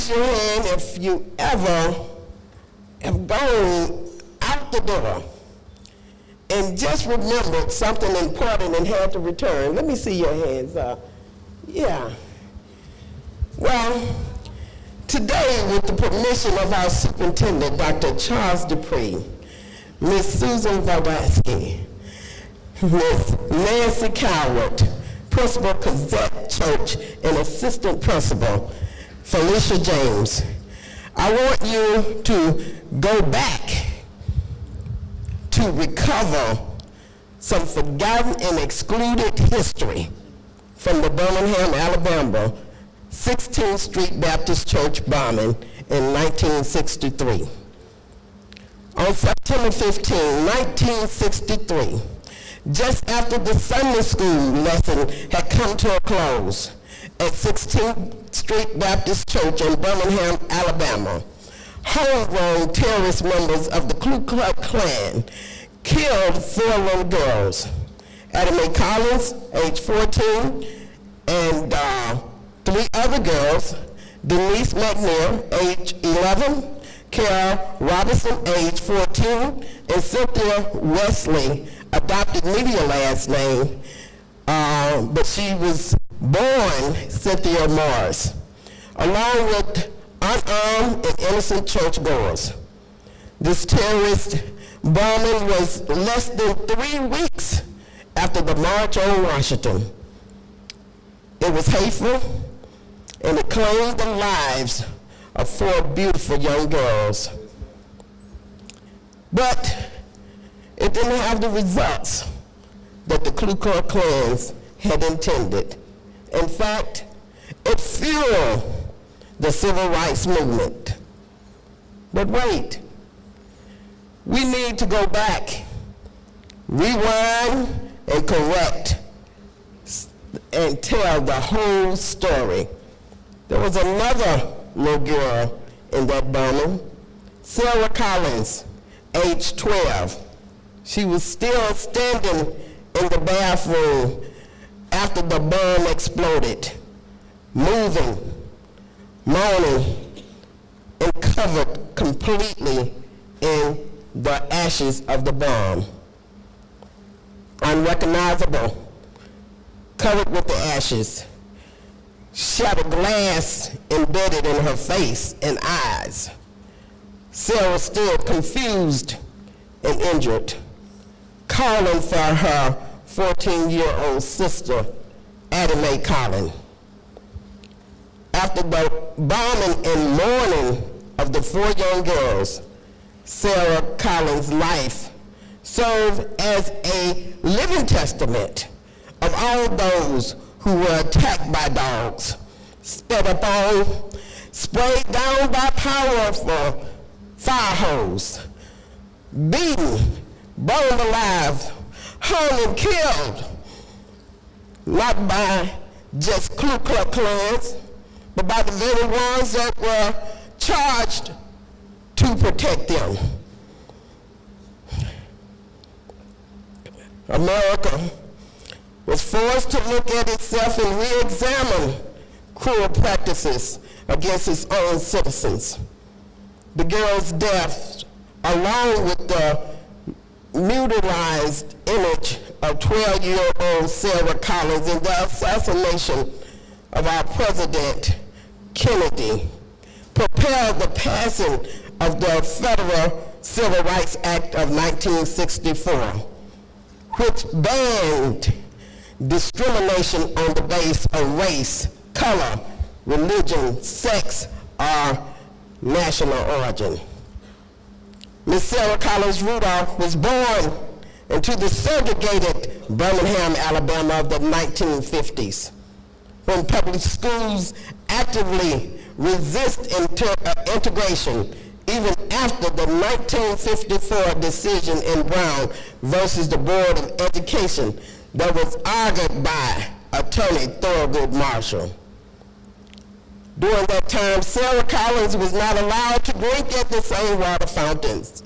raise your hand if you ever have gone out the door and just remembered something important and had to return. Let me see your hands up. Yeah. Well, today, with the permission of our superintendent, Dr. Charles Dupree, Miss Susan Valdaski, Miss Nancy Coward, Principal Cosette Church, and Assistant Principal Felicia James, I want you to go back to recover some forgotten and excluded history from the Birmingham, Alabama, 16th Street Baptist Church bombing in 1963. On September 15, 1963, just after the Sunday school lesson had come to a close at 16th Street Baptist Church in Birmingham, Alabama, homegrown terrorist members of the Ku Klux Klan killed 4 little girls. Adam A. Collins, age 14, and 3 other girls, Denise McNair, age 11, Carol Robinson, age 14, and Cynthia Wesley, adopted media last name, but she was born Cynthia Morris, along with unarmed and innocent churchgoers. This terrorist bombing was less than 3 weeks after the March on Washington. It was hateful, and it claimed the lives of 4 beautiful young girls. But it didn't have the results that the Ku Klux Klan had intended. In fact, it fueled the civil rights movement. But wait, we need to go back, rewind, and correct, and tell the whole story. There was another little girl in that bombing, Sarah Collins, age 12. She was still standing in the bathroom after the bomb exploded, moving, moaning, and covered completely in the ashes of the bomb. Unrecognizable, covered with the ashes, shattered glass embedded in her face and eyes. Sarah stood confused and injured, calling for her 14-year-old sister, Adam A. Collins. After the bombing and mourning of the 4 young girls, Sarah Collins' life served as a living testament of all those who were attacked by dogs, sped upon, sprayed down by powerful fire hose, beaten, burned alive, hung and killed, not by just Ku Klux Klans, but by the very ones that were charged to protect them. America was forced to look at itself and re-examine cruel practices against its own citizens. The girl's death, along with the mutilized image of 12-year-old Sarah Collins and the assassination of our President Kennedy, propelled the passing of the Federal Civil Rights Act of 1964, which banned discrimination on the basis of race, color, religion, sex, or national origin. Miss Sarah Collins Rudolph was born into the segregated Birmingham, Alabama of the 1950s, when public schools actively resist integration, even after the 1954 decision in Brown versus the Board of Education that was argued by attorney Thurgood Marshall. During that time, Sarah Collins was not allowed to drink at the same water fountains,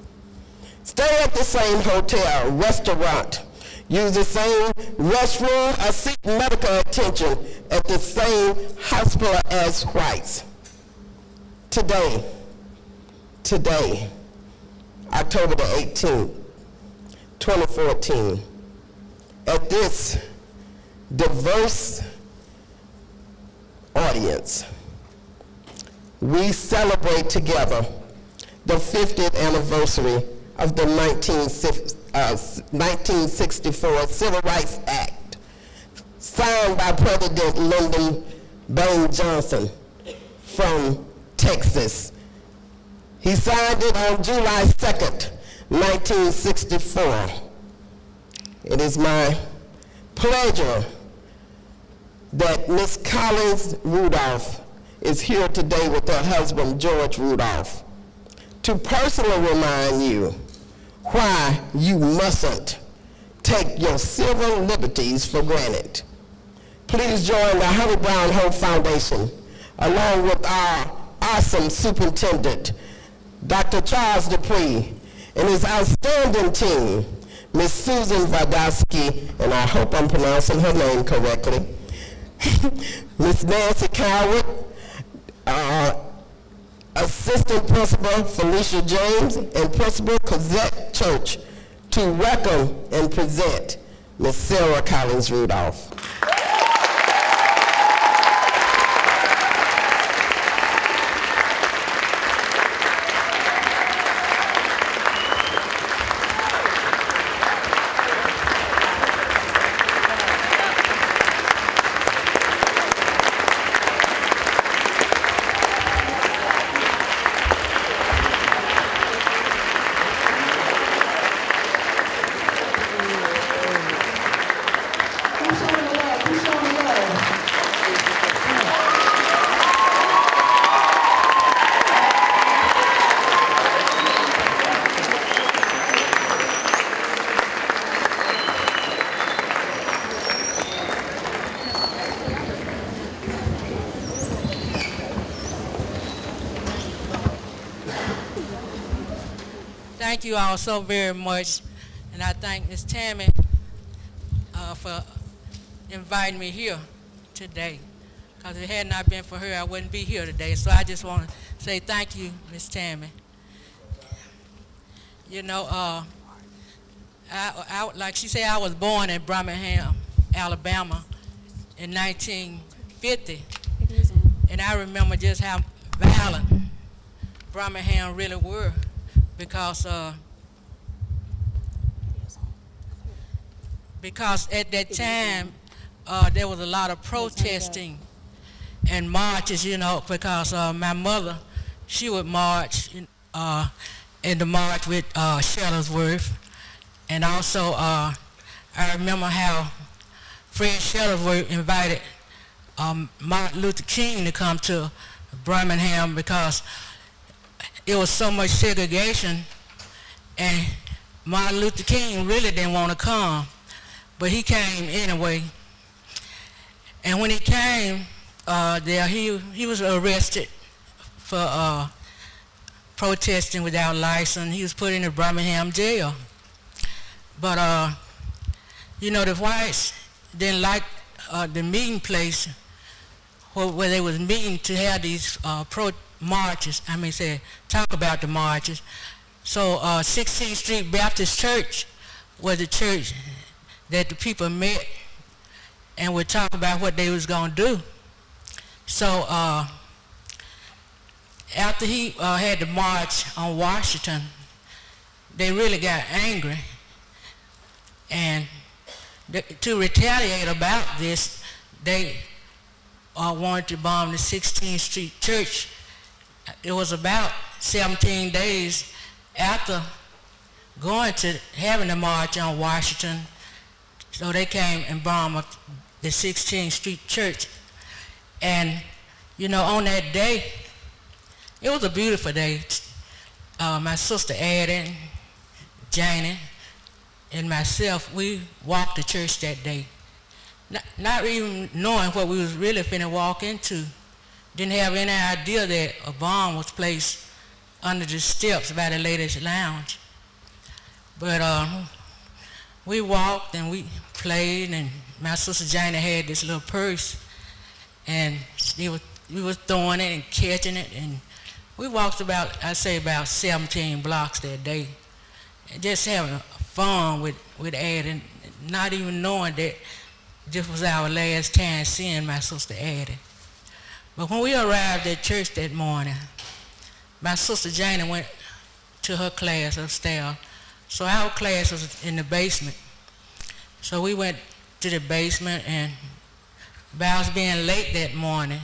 stay at the same hotel, restaurant, use the same restroom, or seek medical attention at the same hospital as whites. Today, October the 18th, 2014, at this diverse audience, we celebrate together the 50th anniversary of the 1964 Civil Rights Act, signed by President Lyndon Baines Johnson from Texas. He signed it on July 2nd, 1964. It is my pleasure that Ms. Collins Rudolph is here today with her husband, George Rudolph, to personally remind you why you mustn't take your civil liberties for granted. Please join the Harry Brown Hope Foundation, along with our awesome superintendent, Dr. Charles Dupree, and his outstanding team, Ms. Susan Vadowski, and I hope I'm pronouncing her name correctly, Ms. Nancy Coward, Assistant Principal Felicia James, and Principal Cosette Church, to welcome and present Ms. Sarah Collins Rudolph. Thank you all so very much, and I thank Ms. Tammy for inviting me here today, because if it had not been for her, I wouldn't be here today. So I just want to say thank you, Ms. Tammy. You know, like she said, I was born in Birmingham, Alabama in 1950, and I remember just how violent Birmingham really were, because at that time there was a lot of protesting and marches, you know, because my mother, she would march in the march with Shuttlesworth, and also I remember how Fred Shuttlesworth invited Martin Luther King to come to Birmingham because it was so much segregation, and Martin Luther King really didn't want to come, but he came anyway. And when he came there, he was arrested for protesting without license. He was put in the Birmingham jail. But you know, the whites didn't like the meeting place where they was meeting to have these talk about the marches. So 16th Street Baptist Church was the church that the people met and would talk about what they was going to do. So after he had the march on Washington, they really got angry, and to retaliate about this, they wanted to bomb the 16th Street Church. It was about 17 days after going to having the march on Washington, so they came and bombed the 16th Street Church. And you know, on that day, it was a beautiful day. My sister Addie, Janie, and myself, we walked to church that day, not even knowing what we was really finna walk into. Didn't have any idea that a bomb was placed under the steps by the ladies' lounge. But we walked and we played, and my sister Janie had this little purse, and we was throwing it and catching it, and We walked about, I say about 17 blocks that day, and just having fun with Addie, and not even knowing that this was our last time seeing my sister Addie. But when we arrived at church that morning, my sister Janie went to her class upstairs. So our class was in the basement. So we went to the basement, and by us being late that morning,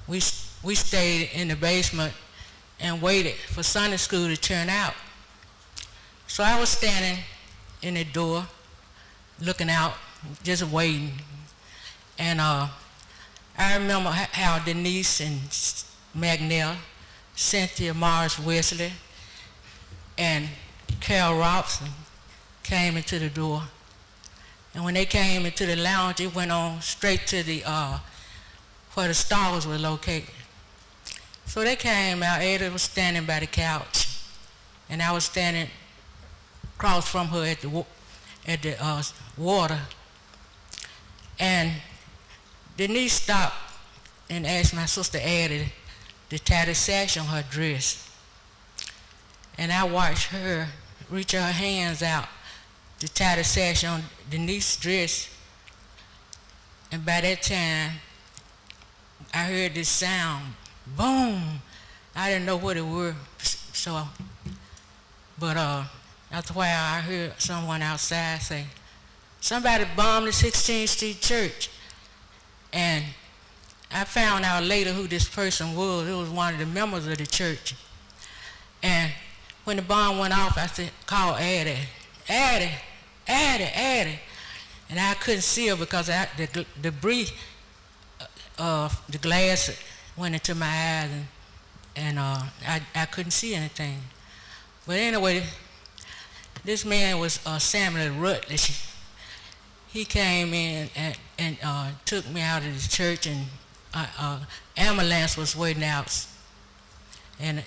we stayed in the basement and waited for Sunday school to turn out. So I was standing in the door, looking out, just waiting. And I remember how Denise and Magnell, Cynthia Morris Wesley, and Carol Robson came into the door. And when they came into the lounge, it went on straight to the where the stalls were located. So they came out. Ada was standing by the couch, and I was standing across from her at the water. And Denise stopped and asked my sister Addie to tie the sash on her dress. And I watched her reach her hands out to tie the sash on Denise's dress. And by that time, I heard this sound, boom. I didn't know what it was, but after a while I heard someone outside say, somebody bombed the 16th Street Church. And I found out later who this person was. It was one of the members of the church. And when the bomb went off, I said, call Addie. Addie, Addie, Addie. And I couldn't see her because the debris of the glass went into my eyes, and I couldn't see anything. But anyway, this man was Samuel Rutledge. He came in and took me out of the church, and ambulance was waiting out. And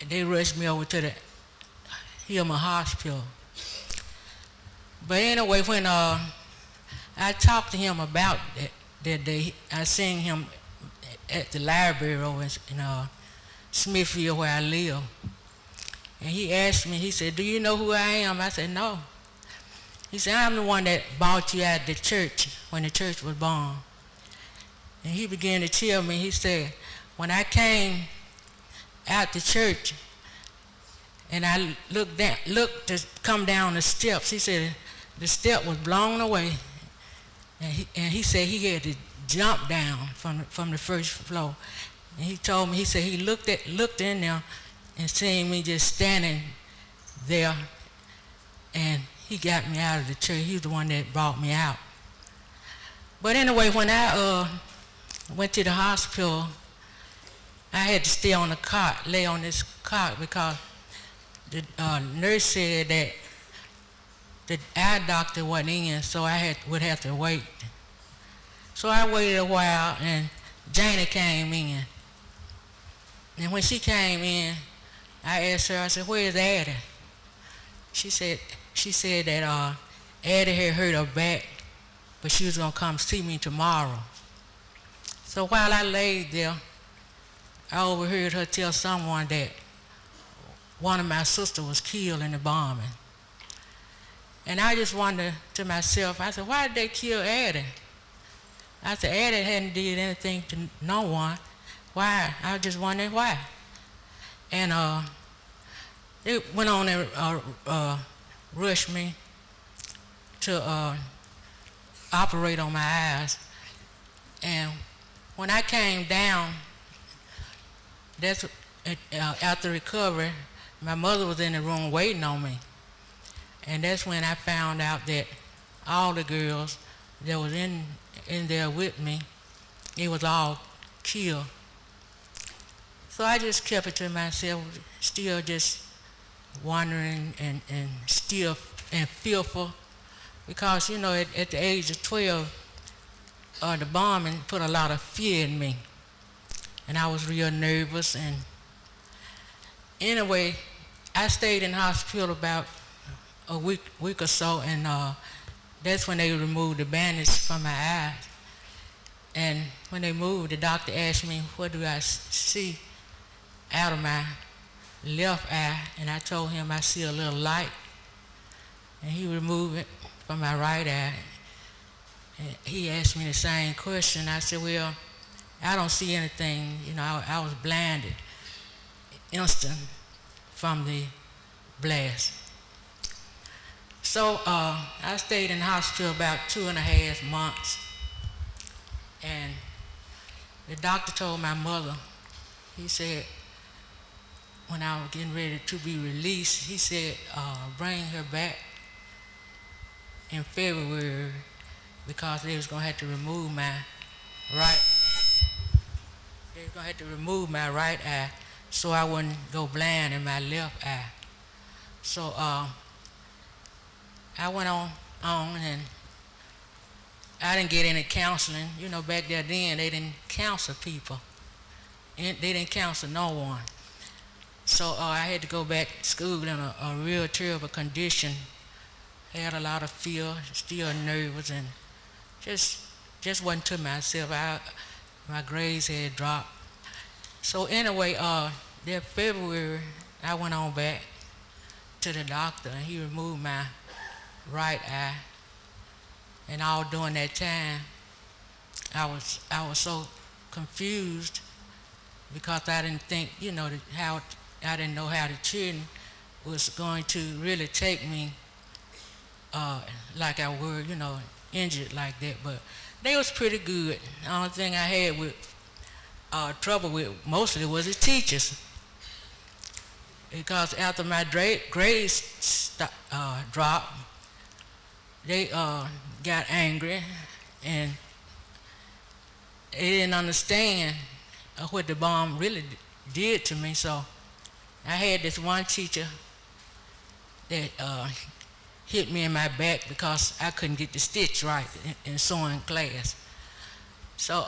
they rushed me over to the Hillman Hospital. But anyway, when I talked to him about that day, I seen him at the library over in Smithfield where I live. And he asked me, he said, do you know who I am? I said, no. He said, I'm the one that bought you out of the church when the church was bombed. And he began to tell me, he said, when I came out the church and I looked to come down the steps, he said the step was blown away. And he said he had to jump down from the first floor. And he told me, he said he looked in there and seen me just standing there, and he got me out of the church. He was the one that brought me out. But anyway, when I went to the hospital, I had to stay on the cot, lay on this cot, because the nurse said that the eye doctor wasn't in, so I would have to wait. So I waited a while, and Janie came in. And when she came in, I asked her, I said, where's Addie? She said that Addie had hurt her back, but she was going to come see me tomorrow. So while I laid there, I overheard her tell someone that one of my sisters was killed in the bombing. And I just wondered to myself, I said, why did they kill Addie? I said, Addie hadn't did anything to no one. Why? I was just wondering why. And they went on and rushed me to operate on my eyes. And when I came down, that's after recovery, my mother was in the room waiting on me. And that's when I found out that all the girls that was in there with me, it was all killed. So I just kept it to myself, still just wondering and still and fearful, because, at the age of 12, the bombing put a lot of fear in me. And I was real nervous. And anyway, I stayed in hospital about a week or so, and that's when they removed the bandage from my eyes. And when they moved, the doctor asked me, what do I see? out of my left eye, and I told him I see a little light, and he removed it from my right eye. And he asked me the same question. I said, well, I don't see anything. You know, I was blinded instant from the blast. So I stayed in the hospital about 2.5 months, and the doctor told my mother, he said, when I was getting ready to be released, he said, bring her back in February because they was gonna have to remove my right. They was gonna have to remove my right eye so I wouldn't go blind in my left eye. So I went on and I didn't get any counseling. You know, back there then they didn't counsel people. And they didn't counsel no one. So I had to go back to school in a real terrible condition. Had a lot of fear, still nervous, and just wasn't to myself. My grades had dropped. So anyway, that February, I went on back to the doctor, and he removed my right eye. And all during that time, I was so confused because I didn't think, you know, how I didn't know how the children was going to really take me like I were, you know, injured like that. But they was pretty good. The only thing I had with trouble with mostly was the teachers, because after my grades dropped, they got angry and they didn't understand what the bomb really did to me. So I had this one teacher that hit me in my back because I couldn't get the stitch right in sewing class. So,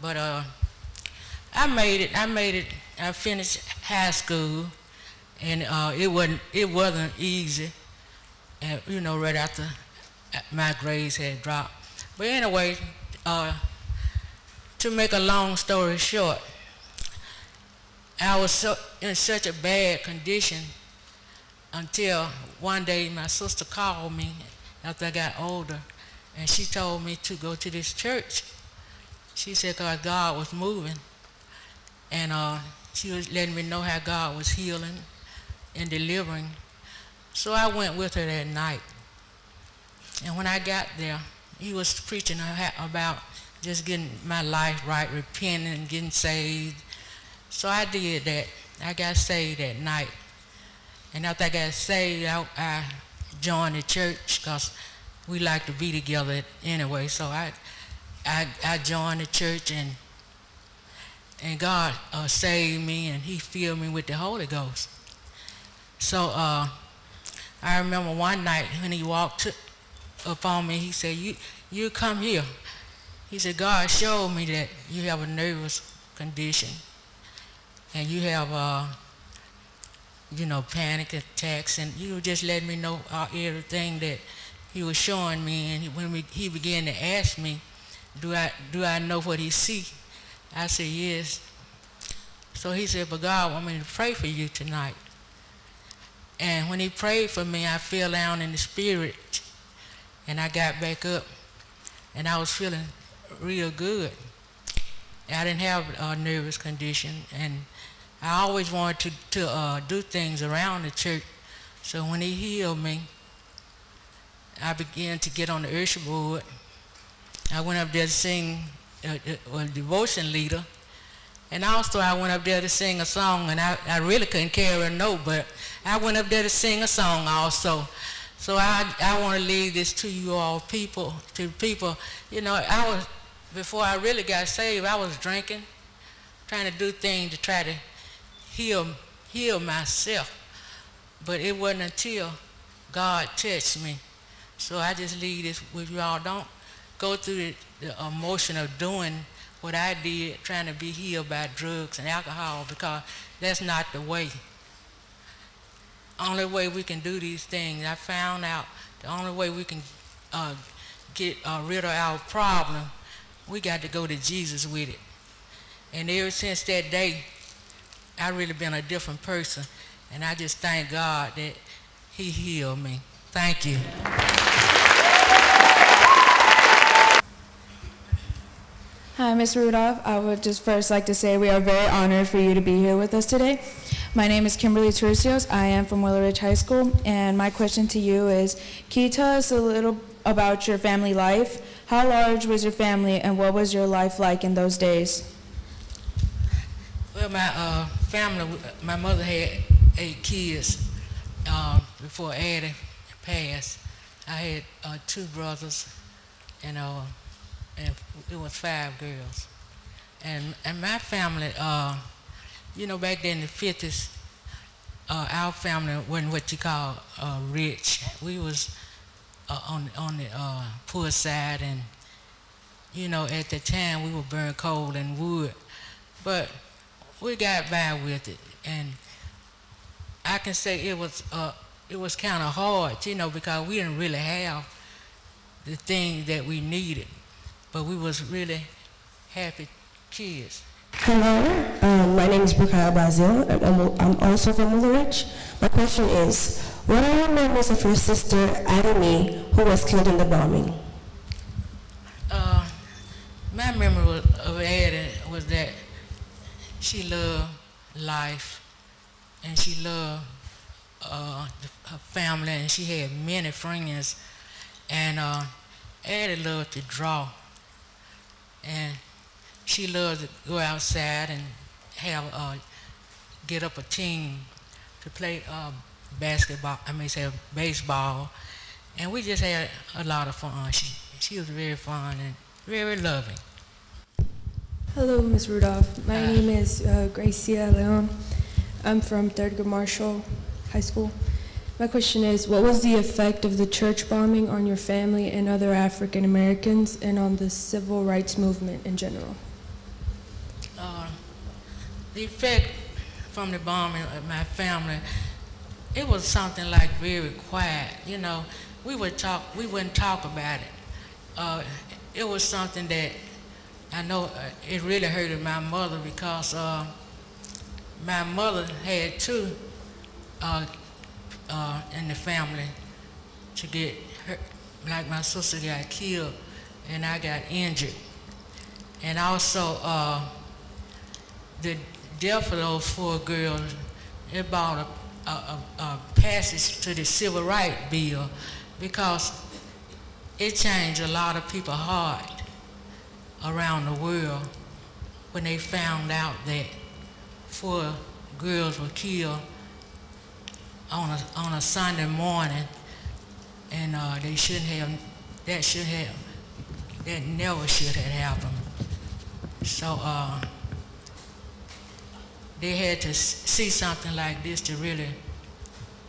but I made it. I finished high school, and it wasn't easy. And you know, right after my grades had dropped. But anyway, to make a long story short, I was in such a bad condition until one day my sister called me after I got older, and she told me to go to this church. She said because God was moving, and she was letting me know how God was healing and delivering. So I went with her that night. And when I got there, he was preaching about just getting my life right, repenting and getting saved. So I did that. I got saved that night. And after I got saved, I joined the church because we like to be together anyway. So I joined the church, and God saved me, and he filled me with the Holy Ghost. So I remember one night when he walked up on me, he said, you come here. He said, God showed me that you have a nervous condition, and you have, you know, panic attacks, and you just let me know everything that he was showing me. And when he began to ask me, do I know what he see? I said, yes. So he said, but God want me to pray for you tonight. And when he prayed for me, I fell down in the spirit, and I got back up, and I was feeling real good. I didn't have a nervous condition, and I always wanted to do things around the church. So when he healed me, I began to get on the usher board. I went up there to sing a devotion leader, and also I went up there to sing a song, and I really couldn't carry a note, but I went up there to sing a song also. So I want to leave this to you all people, you know, before I really got saved, I was drinking, trying to do things to try to heal myself. But it wasn't until God touched me. So I just leave this with you all. Don't go through the emotion of doing what I did, trying to be healed by drugs and alcohol, because that's not the way. Only way we can do these things, I found out, the only way we can get rid of our problem, we got to go to Jesus with it. And ever since that day, I really been a different person, and I just thank God that He healed me. Thank you. Hi, Ms. Rudolph. I would just first like to say we are very honored for you to be here with us today. My name is Kimberly Tercios. I am from Willow Ridge High School, and my question to you is, can you tell us a little about your family life? How large was your family, and what was your life like in those days? Well, my family, my mother had 8 kids before Addie passed. I had 2 brothers, and it was 5 girls. And my family, back then in the 50s, our family wasn't what you call rich. We was on the poor side, and at the time we were burning coal and wood, but we got by with it. And I can say it was kind of hard, because we didn't really have the things that we needed, but we was really happy kids. Hello, my name is Bukaya Bazil. I'm also from Willow Ridge. My question is, what are your memories of your sister, Adami, who was killed in the bombing? My memory of Addie was that she loved life, and she loved her family, and she had many friends. And Addie loved to draw, and she loved to go outside and get up a team to play baseball, and we just had a lot of fun. She was very fun and very loving. Hello, Ms. Rudolph. My name is Gracia Leon. I'm from Thurgood Marshall High School. My question is, what was the effect of the church bombing on your family and other African Americans and on the civil rights movement in general? The effect from the bombing of my family, it was something like very quiet. We wouldn't talk about it. It was something that I know it really hurted my mother, because my mother had 2 in the family to get hurt. Like my sister got killed and I got injured. And also the death of those 4 girls, it brought a passage to the Civil Rights Bill, because it changed a lot of people's heart around the world when they found out that 4 girls were killed on a Sunday morning, and that never should have happened. So they had to see something like this to really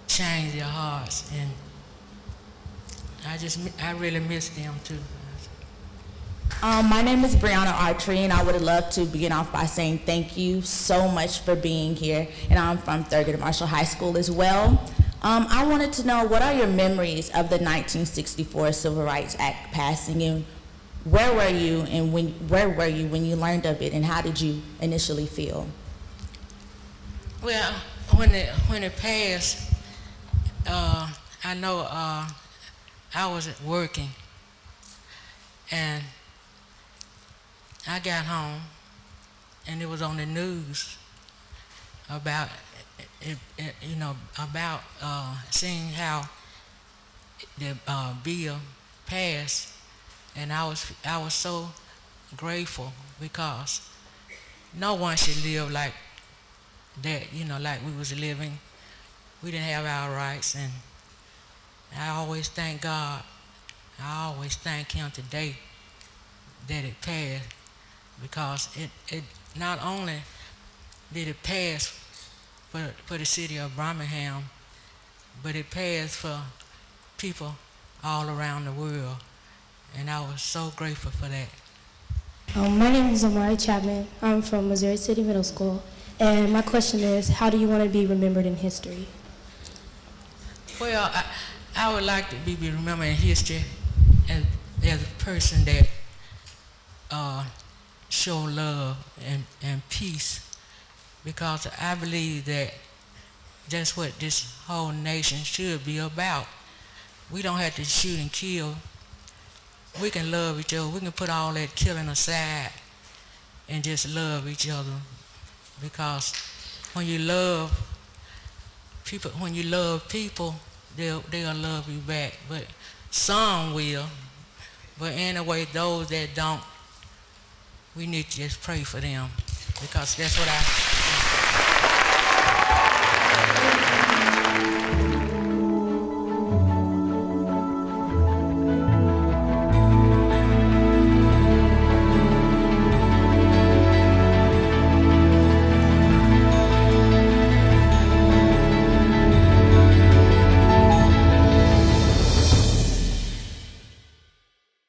change their hearts, and I really miss them too. My name is Brianna Artry, and I would love to begin off by saying thank you so much for being here. And I'm from Thurgood Marshall High School as well. I wanted to know, what are your memories of the 1964 Civil Rights Act passing, and where were you when you learned of it, and how did you initially feel? Well, when it passed, I know I was working, and I got home, and it was on the news about about seeing how the bill passed, and I was so grateful, because no one should live like that, like we was living. We didn't have our rights, and I always thank God. I always thank Him today that it passed, because it not only did it pass for the city of Birmingham, but it passed for people all around the world, and I was so grateful for that. My name is Amari Chapman. I'm from Missouri City Middle School, and my question is, how do you want to be remembered in history? Well, I would like to be remembered in history as a person that show love and peace, because I believe that that's what this whole nation should be about. We don't have to shoot and kill. We can love each other. We can put all that killing aside and just love each other, because when you love people, they'll love you back. But some will. But anyway, those that don't, we need to just pray for them, because that's what I